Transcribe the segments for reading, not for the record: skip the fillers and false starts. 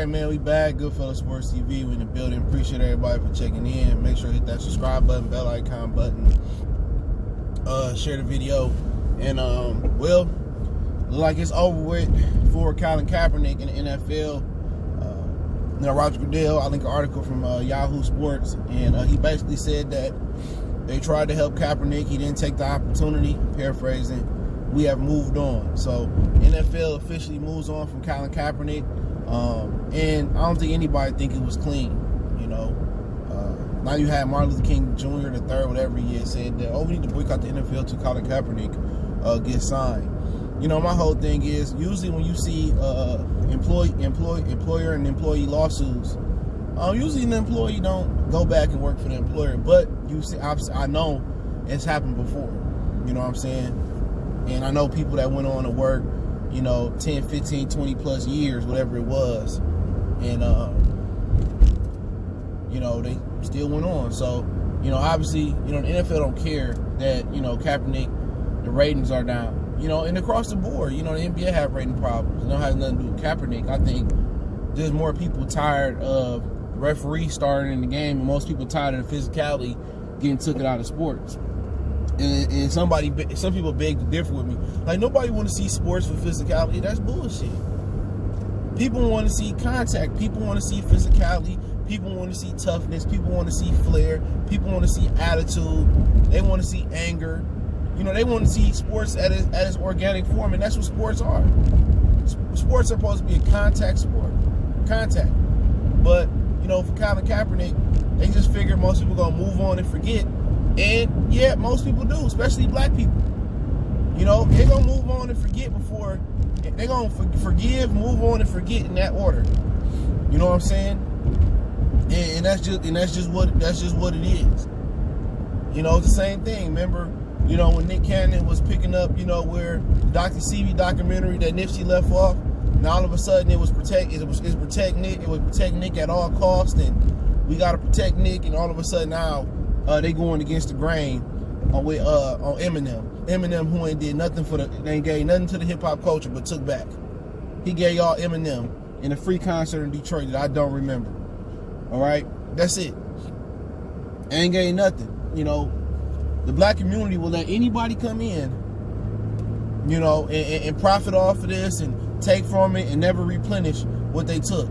right, man, we back. Goodfellas Sports TV. We in the building. Appreciate everybody for checking in. Make sure to hit that subscribe button, bell icon button. Share the video. And, look like it's over with for Colin Kaepernick in the NFL. Roger Goodell, I linked an article from Yahoo Sports, and he basically said that they tried to help Kaepernick. He didn't take the opportunity. Paraphrasing. We have moved on. So NFL officially moves on from Colin Kaepernick. And I don't think anybody think it was clean. Now you had Martin Luther King Jr. the third, whatever he is, said that, we need to boycott the NFL till Colin Kaepernick gets signed. My whole thing is, usually when you see employer and employee lawsuits, usually the employee don't go back and work for the employer. But you see, I know it's happened before. You know what I'm saying? And I know people that went on to work, 10, 15, 20 plus years, whatever it was. And, they still went on. So, obviously, the NFL don't care that, Kaepernick, the ratings are down. And across the board, the NBA have rating problems. It has nothing to do with Kaepernick. I think there's more people tired of referees starting in the game, and most people tired of the physicality getting taken out of sports. And some people beg to differ with me. Like, nobody want to see sports for physicality. That's bullshit. People want to see contact. People want to see physicality. People want to see toughness. People want to see flair. People want to see attitude. They want to see anger. They want to see sports at its organic form, and that's what sports are. Sports are supposed to be a contact sport. Contact. But, for Colin Kaepernick, they just figure most people going to move on and forget. And yeah, most people do, especially black people. They're going to move on and forget before. They're going to forgive, move on, and forget in that order. You know what I'm saying? And that's just what it is. It's the same thing. Remember, when Nick Cannon was picking up, where Dr. Sebi documentary that Nipsey left off, and all of a sudden it was protect Nick. It was protect Nick at all costs, and we got to protect Nick. And all of a sudden now, they going against the grain on Eminem. Eminem, who ain't did nothing they ain't gave nothing to the hip hop culture, but took back. He gave y'all Eminem in a free concert in Detroit that I don't remember. All right, that's it. Ain't gave nothing. The black community will let anybody come in, and profit off of this and take from it and never replenish what they took.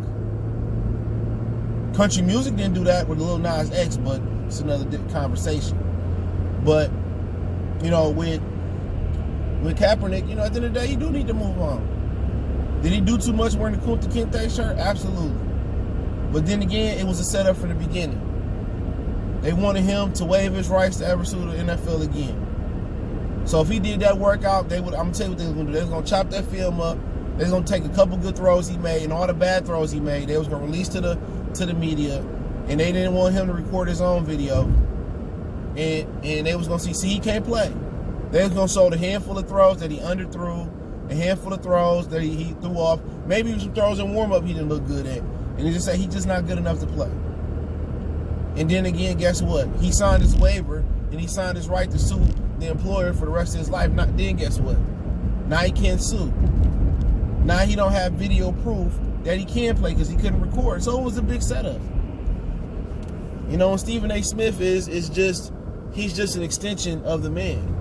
Country music didn't do that with Lil Nas X, but it's another conversation. But, with Kaepernick, at the end of the day, you do need to move on. Did he do too much wearing the Kunta Kinte shirt? Absolutely. But then again, it was a setup from the beginning. They wanted him to waive his rights to ever sue the NFL again. So if he did that workout, I'm going to tell you what they were going to do. They was going to chop that film up. They was going to take a couple good throws he made and all the bad throws he made. They was going to release to the media. And they didn't want him to record his own video. And they was going to see he can't play. They was going to show the handful of throws that he underthrew, a handful of throws that he threw off. Maybe some throws in warm-up he didn't look good at. And they just say he's just not good enough to play. And then again, guess what? He signed his waiver, and he signed his right to sue the employer for the rest of his life. Then guess what? Now he can't sue. Now he don't have video proof that he can play because he couldn't record. So it was a big setup. And Stephen A. Smith he's just an extension of the man.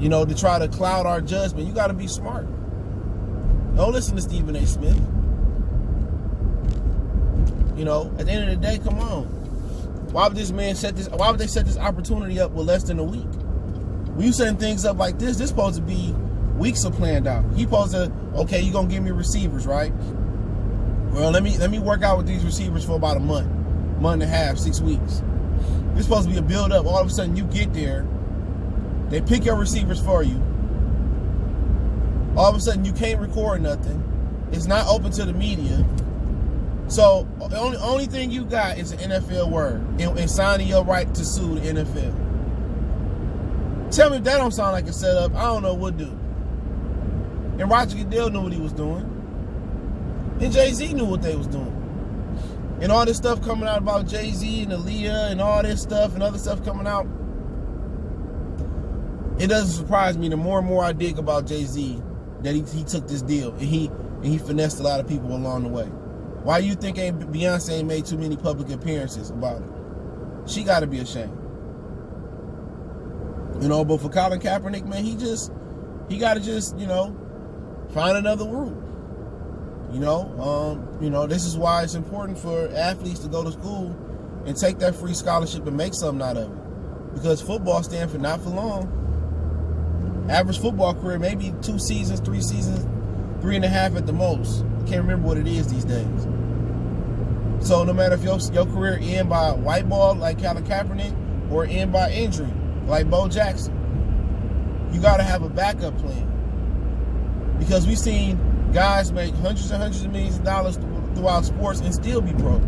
To try to cloud our judgment. You got to be smart. Don't listen to Stephen A. Smith. At the end of the day, come on. Why would they set this opportunity up with less than a week? When you setting things up like this supposed to be weeks of planned out. He supposed to, okay, you gonna give me receivers, right? Well, let me work out with these receivers for about a month and a half, 6 weeks. It's supposed to be a build up. All of a sudden you get there, they pick your receivers for you. All of a sudden you can't record nothing. It's not open to the media. So the only thing you got is an NFL word and signing your right to sue the NFL. Tell me if that don't sound like a setup, I don't know what do. And Roger Goodell knew what he was doing. And Jay-Z knew what they was doing. And all this stuff coming out about Jay-Z and Aaliyah and all this stuff and other stuff coming out, it doesn't surprise me the more and more I dig about Jay-Z that he took this deal and he finessed a lot of people along the way. Why you think Beyonce ain't made too many public appearances about it? She got to be ashamed. You know, but for Colin Kaepernick, man, he got to just, you know, find another route. You know, this is why it's important for athletes to go to school and take that free scholarship and make something out of it. Because football stands for not for long. Average football career, maybe 2 seasons, 3 seasons, 3.5 at the most. I can't remember what it is these days. So no matter if your career end by white ball like Colin Kaepernick or end by injury like Bo Jackson, you got to have a backup plan. Because we've seen guys make hundreds and hundreds of millions of dollars throughout sports and still be broke.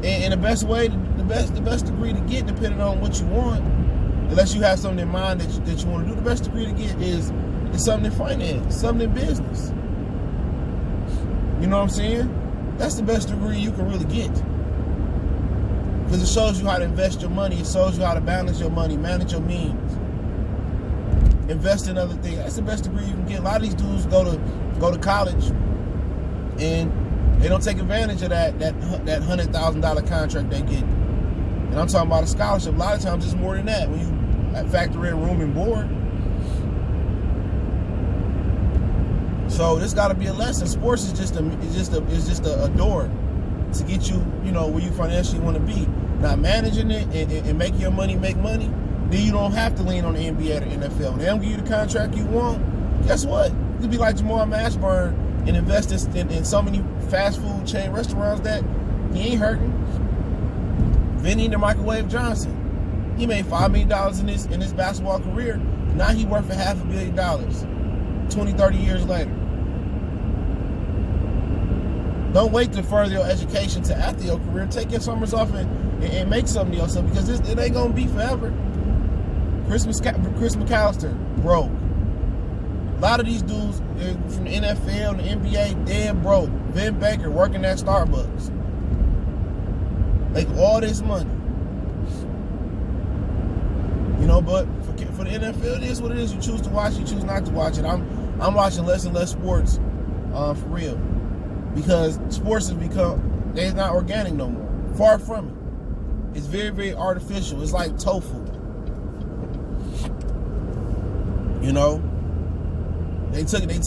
And the best way, the best degree to get, depending on what you want, unless you have something in mind that you want to do, the best degree to get is something in finance, something in business. You know what I'm saying? That's the best degree you can really get. Because it shows you how to invest your money. It shows you how to balance your money, manage your means, invest in other things. That's the best degree you can get. A lot of these dudes go to college and they don't take advantage of that $100,000 contract they get. And I'm talking about a scholarship. A lot of times it's more than that when you factor in room and board. So this got to be a lesson. Sports is just a door to get you, you know, where you financially want to be. Now managing it and making your money make money, then you don't have to lean on the NBA or the NFL. When they don't give you the contract you want, guess what? You could be like Jamal Mashburn and invest in so many fast food chain restaurants that he ain't hurting. Vinny the Microwave Johnson, he made $5 million in his basketball career. Now he worth $500 million 20, 30 years later. Don't wait to further your education to after your career. Take your summers off and make something of yourself, because it ain't gonna be forever. Chris McAllister broke. A lot of these dudes from the NFL, the NBA, dead broke. Vin Baker working at Starbucks, make all this money. You know, but for the NFL, it is what it is. You choose to watch, you choose not to watch it. I'm watching less and less sports, for real, because sports has become, they're not organic no more. Far from it. It's very, very artificial. It's like tofu. You know, they taking the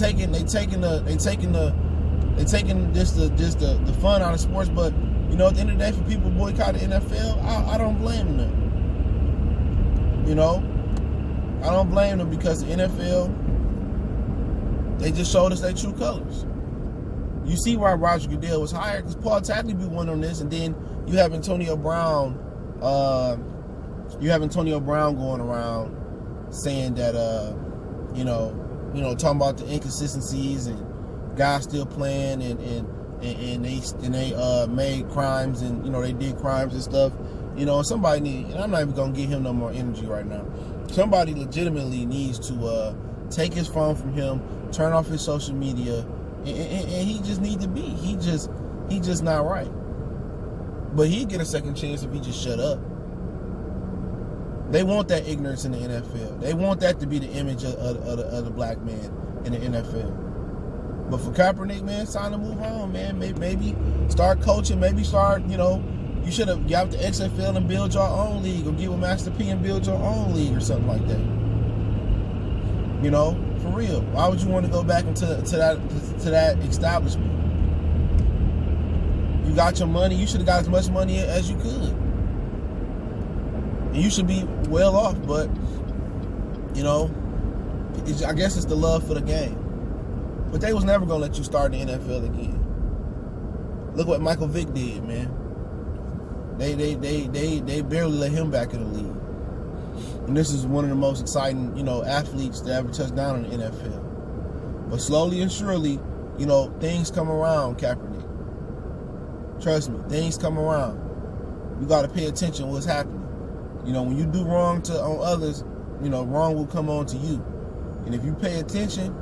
fun out of sports. But you know, at the end of the day, for people boycott the NFL, I don't blame them. You know, I don't blame them, because the NFL, they just showed us their true colors. You see why Roger Goodell was hired, because Paul Tagliabue went on this, and then you have Antonio Brown. Going around saying that you know, talking about the inconsistencies and guys still playing and they made crimes, and you know, they did crimes and stuff. You know, somebody need, and I'm not even gonna give him no more energy right now. Somebody legitimately needs to take his phone from him, turn off his social media, and he just need to be. He just not right. But he'd get a second chance if he just shut up. They want that ignorance in the NFL. They want that to be the image of the black man in the NFL. But for Kaepernick, man, it's time to move on, man. Maybe start coaching. Maybe start, you know, you should have got the XFL and build your own league, or get with Master P and build your own league or something like that. You know, for real. Why would you want to go back into that establishment? You got your money. You should have got as much money as you could. And you should be well off, but, you know, I guess it's the love for the game. But they was never going to let you start in the NFL again. Look what Michael Vick did, man. They barely let him back in the league. And this is one of the most exciting, you know, athletes to ever touch down in the NFL. But slowly and surely, you know, things come around, Kaepernick. Trust me, things come around. You got to pay attention to what's happening. You know, when you do wrong on others, you know, wrong will come on to you. And if you pay attention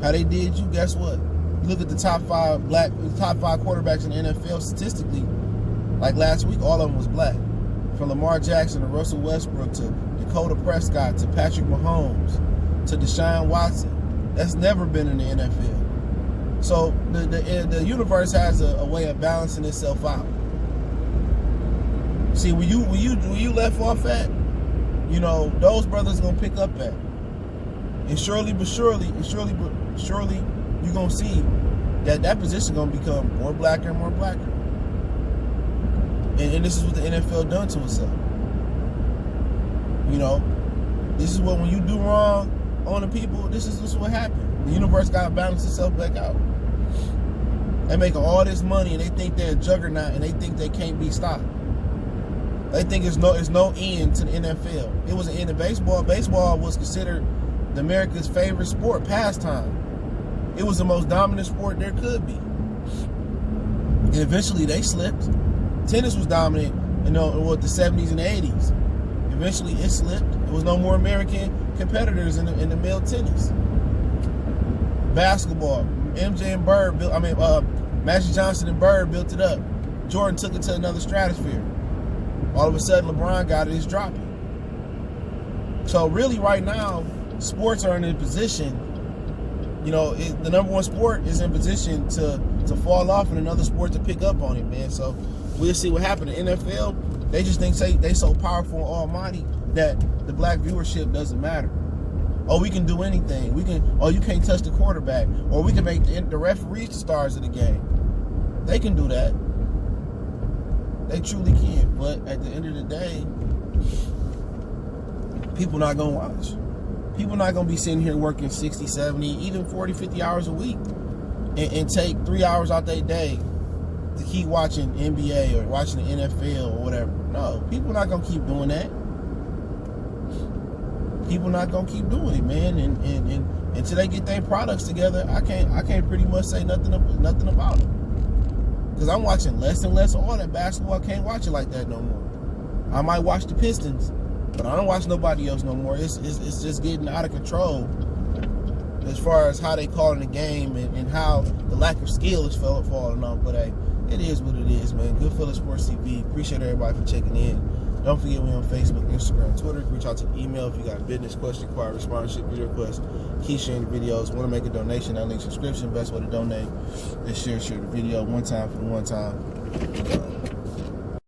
how they did you, guess what? You look at the top five quarterbacks in the NFL statistically. Like last week, all of them was black. From Lamar Jackson to Russell Westbrook to Dakota Prescott to Patrick Mahomes to Deshaun Watson. That's never been in the NFL. So the universe has a way of balancing itself out. See, when you left off at, you know, those brothers gonna pick up at, and surely you're gonna see that position gonna become more blacker and more blacker. And this is what the NFL done to itself. You know, this is what, when you do wrong on the people, this is what happened. The universe got to balance itself back out. They making all this money and they think they're a juggernaut and they think they can't be stopped. They think there's no end to the NFL. It was an end to baseball. Baseball was considered the America's favorite sport, pastime. It was the most dominant sport there could be. And eventually they slipped. Tennis was dominant in the 70s and the 80s. Eventually it slipped. There was no more American competitors in the male tennis. Basketball, MJ and Bird Magic Johnson and Bird built it up. Jordan took it to another stratosphere. All of a sudden LeBron got it, it's dropping. So really right now, sports are in a position, you know, the number one sport is in position to fall off and another sport to pick up on it, man. So we'll see what happens. The NFL, they just think they so powerful and almighty that the black viewership doesn't matter. Oh, we can do anything. You can't touch the quarterback. Or we can make the referees the stars of the game. They can do that. They truly can. But at the end of the day, people not going to watch. People not going to be sitting here working 60, 70, even 40, 50 hours a week and take 3 hours out their day to keep watching NBA or watching the NFL or whatever. No, people not going to keep doing that. People not going to keep doing it, man. And until they get their products together, I can't pretty much say nothing about it. Because I'm watching less and less of all that basketball. I can't watch it like that no more. I might watch the Pistons, but I don't watch nobody else no more. It's just getting out of control as far as how they calling the game and how the lack of skill is falling off. But hey, it is what it is, man. Goodfellas Sports TV. Appreciate everybody for checking in. Don't forget we on Facebook, Instagram, Twitter. Reach out to the email if you got business, question, inquiry, sponsorship, video requests. Keep sharing the videos. Want to make a donation? That link subscription. Best way to donate is share the video one time for the one time.